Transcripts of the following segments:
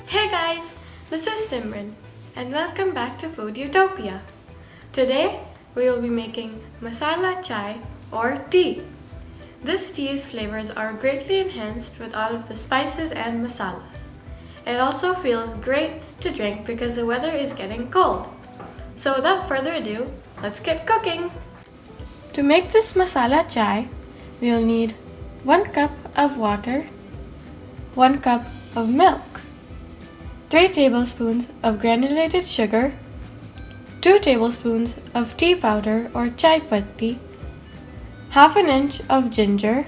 Hey guys, this is Simran and welcome back to Food Utopia. Today we will be making Masala Chai or tea. This tea's flavors are greatly enhanced with all of the spices and masalas. It also feels great to drink because the weather is getting cold. So without further ado, let's get cooking! To make this masala chai, we will need 1 cup of water, 1 cup of milk, 3 tablespoons of granulated sugar, 2 tablespoons of tea powder or chai patti, half an inch of ginger,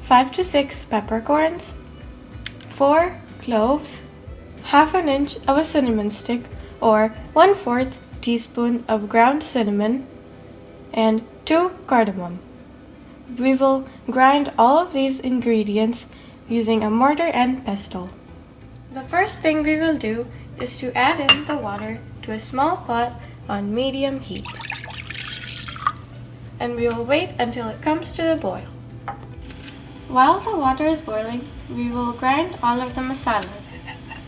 5 to 6 peppercorns, 4 cloves, half an inch of a cinnamon stick or 1/4 teaspoon of ground cinnamon, and 2 cardamom. We will grind all of these ingredients using a mortar and pestle. The first thing we will do is to add in the water to a small pot on medium heat. And we will wait until it comes to a boil. While the water is boiling, we will grind all of the masalas.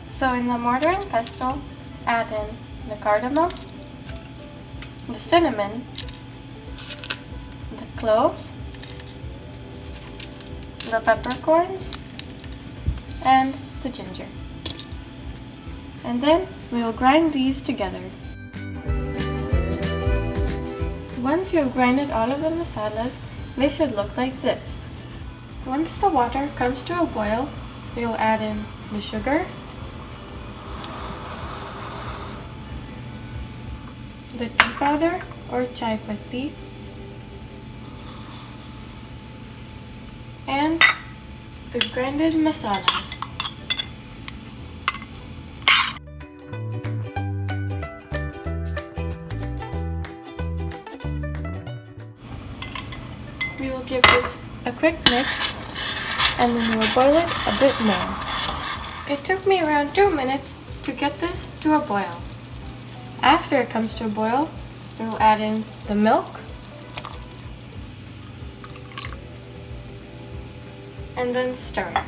So in the mortar and pestle, add in the cardamom, the cinnamon, the cloves, the peppercorns, and the ginger. And then we will grind these together. Once you have grinded all of the masalas, they should look like this. Once the water comes to a boil, we will add in the sugar, the tea powder or chai patti, and the grinded masalas. We will give this a quick mix and then we will boil it a bit more. It took me around 2 minutes to get this to a boil. After it comes to a boil, we will add in the milk and then stir it.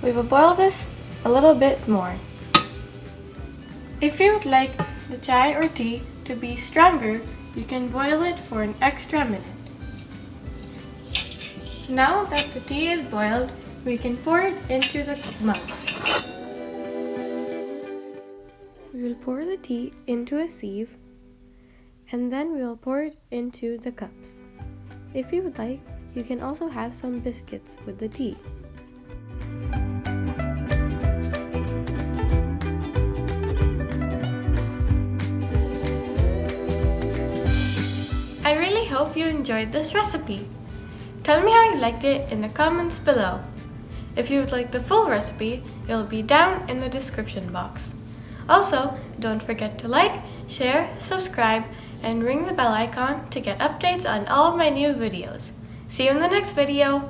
We will boil this a little bit more. If you would like the chai or tea to be stronger, you can boil it for an extra minute. Now that the tea is boiled, we can pour it into the mugs. We will pour the tea into a sieve and then we will pour it into the cups. If you would like, you can also have some biscuits with the tea. I really hope you enjoyed this recipe. Tell me how you liked it in the comments below. If you would like the full recipe, it will be down in the description box. Also, don't forget to like, share, subscribe, and ring the bell icon to get updates on all of my new videos. See you in the next video!